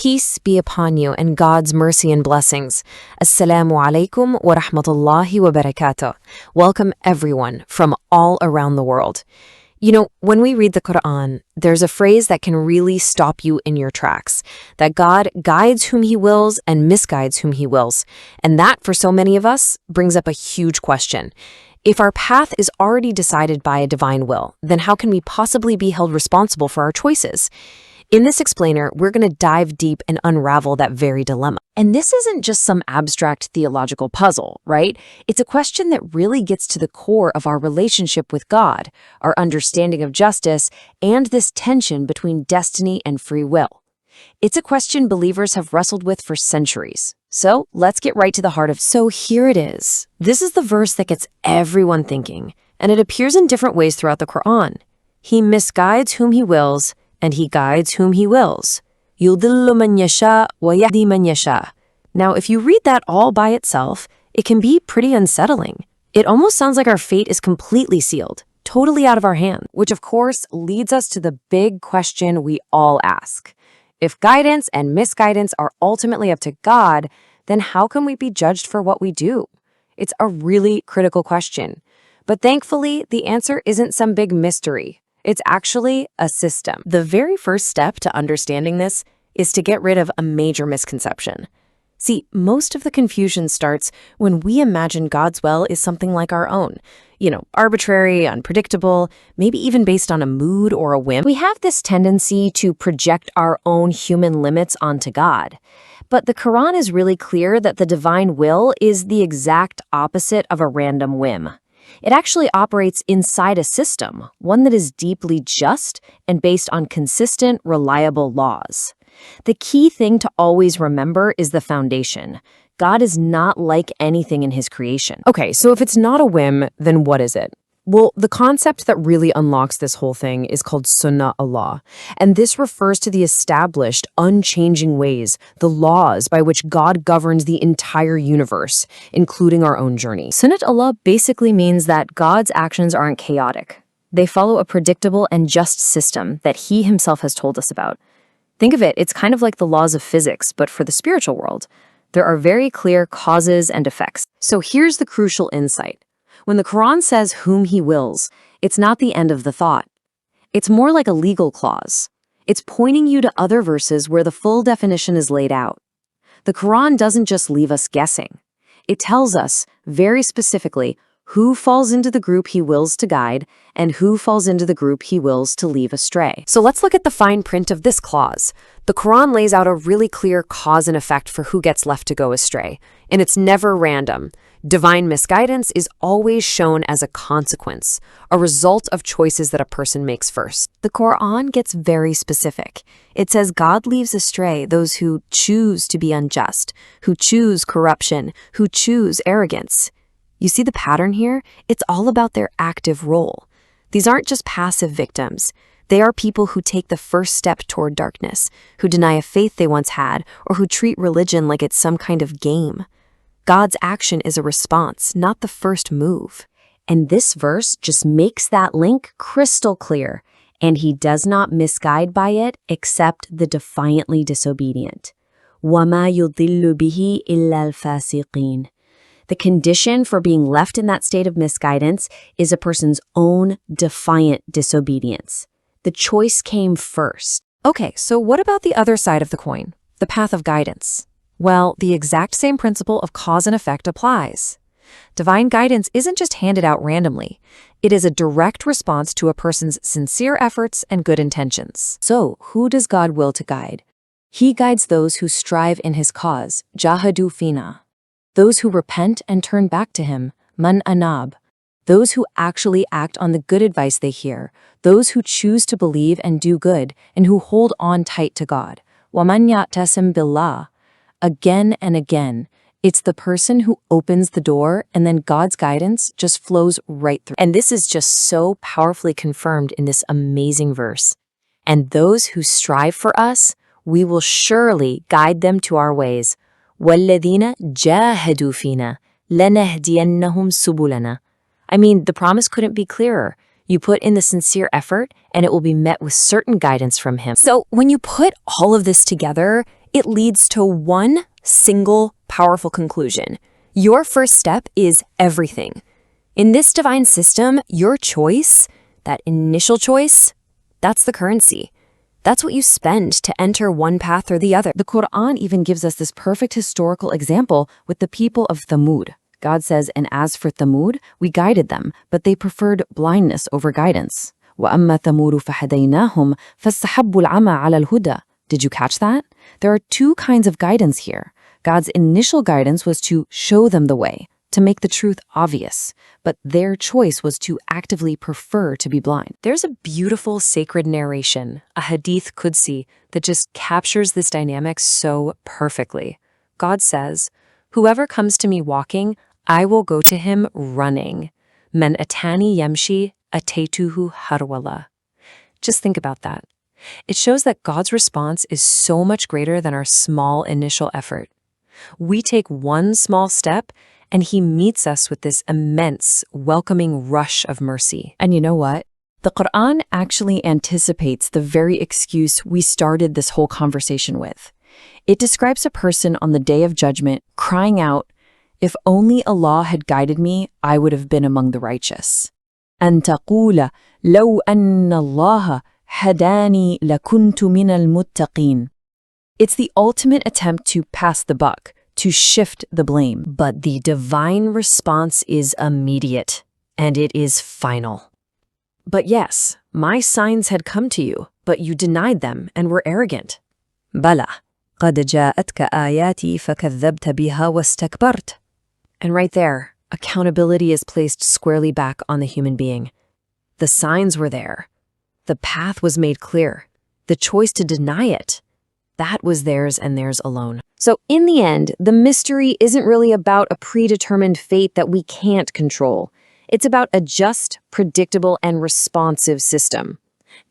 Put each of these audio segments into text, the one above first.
Peace be upon you and God's mercy and blessings. Assalamu alaikum wa rahmatullahi wa barakatuh. Welcome everyone from all around the world. You know, when we read the Qur'an, there's a phrase that can really stop you in your tracks, that God guides whom He wills and misguides whom He wills. And that, for so many of us, brings up a huge question. If our path is already decided by a divine will, then how can we possibly be held responsible for our choices? In this explainer, we're going to dive deep and unravel that very dilemma. And this isn't just some abstract theological puzzle, right? It's a question that really gets to the core of our relationship with God, our understanding of justice, and this tension between destiny and free will. It's a question believers have wrestled with for centuries. So let's get right to the heart of it. So here it is. This is the verse that gets everyone thinking, and it appears in different ways throughout the Qur'an. He misguides whom He wills, and He guides whom He wills. يُضِلُّ مَنْ يَشَاءُ وَيَهْدِي مَنْ يَشَاءُ. Now, if you read that all by itself, it can be pretty unsettling. It almost sounds like our fate is completely sealed, totally out of our hand, which of course leads us to the big question we all ask. If guidance and misguidance are ultimately up to God, then how can we be judged for what we do? It's a really critical question. But thankfully, the answer isn't some big mystery. It's actually a system. The very first step to understanding this is to get rid of a major misconception. See, most of the confusion starts when we imagine God's will is something like our own. Arbitrary, unpredictable, maybe even based on a mood or a whim. We have this tendency to project our own human limits onto God. But the Quran is really clear that the divine will is the exact opposite of a random whim. It actually operates inside a system, one that is deeply just and based on consistent, reliable laws. The key thing to always remember is the foundation. God is not like anything in His creation. Okay, so if it's not a whim, then what is it? Well, the concept that really unlocks this whole thing is called Sunnah Allah, and this refers to the established, unchanging ways, the laws by which God governs the entire universe, including our own journey. Sunnah Allah basically means that God's actions aren't chaotic. They follow a predictable and just system that He Himself has told us about. Think of it, it's kind of like the laws of physics, but for the spiritual world. There are very clear causes and effects. So here's the crucial insight. When the Quran says whom He wills, it's not the end of the thought. It's more like a legal clause. It's pointing you to other verses where the full definition is laid out. The Quran doesn't just leave us guessing. It tells us, very specifically, who falls into the group He wills to guide and who falls into the group He wills to leave astray. So let's look at the fine print of this clause. The Quran lays out a really clear cause and effect for who gets left to go astray, and it's never random. Divine misguidance is always shown as a consequence, a result of choices that a person makes first. The Quran gets very specific. It says God leaves astray those who choose to be unjust, who choose corruption, who choose arrogance. You see the pattern here? It's all about their active role. These aren't just passive victims. They are people who take the first step toward darkness, who deny a faith they once had, or who treat religion like it's some kind of game. God's action is a response, not the first move. And this verse just makes that link crystal clear. And He does not misguide by it except the defiantly disobedient. وَمَا يُضِلُّ بِهِ إِلَّا الْفَاسِقِينَ. The condition for being left in that state of misguidance is a person's own defiant disobedience. The choice came first. Okay, so what about the other side of the coin, the path of guidance? Well, the exact same principle of cause and effect applies. Divine guidance isn't just handed out randomly. It is a direct response to a person's sincere efforts and good intentions. So, who does God will to guide? He guides those who strive in His cause, jahadu fina. Those who repent and turn back to Him, man anab. Those who actually act on the good advice they hear, those who choose to believe and do good, and who hold on tight to God, waman ya'tasim billah. Again and again, it's the person who opens the door and then God's guidance just flows right through. And this is just so powerfully confirmed in this amazing verse. And those who strive for us, we will surely guide them to our ways. وَالَّذِينَ جَاهَدُوا فِينَا لَنَهْدِيَنَّهُمْ سُبُلَنَا. I mean, the promise couldn't be clearer. You put in the sincere effort, and it will be met with certain guidance from Him. So when you put all of this together, It leads to one single powerful conclusion. Your first step is everything. In this divine system, your choice, that initial choice, that's the currency. That's what you spend to enter one path or the other. The Qur'an even gives us this perfect historical example with the people of Thamud. God says, and as for Thamud, we guided them, but they preferred blindness over guidance. وَأَمَّا ثَمُودُ فَهَدَيْنَاهُمْ فَاسْتَحَبُّوا الْعَمَى عَلَى الْهُدَى. Did you catch that? There are two kinds of guidance here. God's initial guidance was to show them the way, to make the truth obvious, but their choice was to actively prefer to be blind. There's a beautiful sacred narration, a hadith Qudsi, that just captures this dynamic so perfectly. God says, "Whoever comes to me walking, I will go to him running. Men atani yamshi ataytuhu harwala." Just think about that. It shows that God's response is so much greater than our small initial effort. We take one small step, and he meets us with this immense, welcoming rush of mercy. And you know what? The Qur'an actually anticipates the very excuse we started this whole conversation with. It describes a person on the Day of Judgment crying out, "If only Allah had guided me, I would have been among the righteous." أن تقول لو أن الله هداني لكنت من المتقين. It's the ultimate attempt to pass the buck, to shift the blame. But the divine response is immediate, and it is final. But yes, my signs had come to you, but you denied them and were arrogant. بلى قد جاءتك آياتي فكذبت بها واستكبرت. And right there, accountability is placed squarely back on the human being. The signs were there. The path was made clear. The choice to deny it, that was theirs and theirs alone. So in the end, the mystery isn't really about a predetermined fate that we can't control. It's about a just, predictable, and responsive system.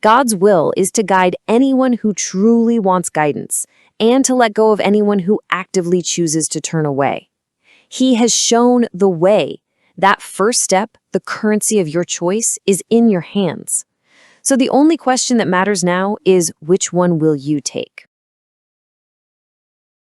God's will is to guide anyone who truly wants guidance, and to let go of anyone who actively chooses to turn away. He has shown the way. That first step, the currency of your choice, is in your hands. So the only question that matters now is, which one will you take?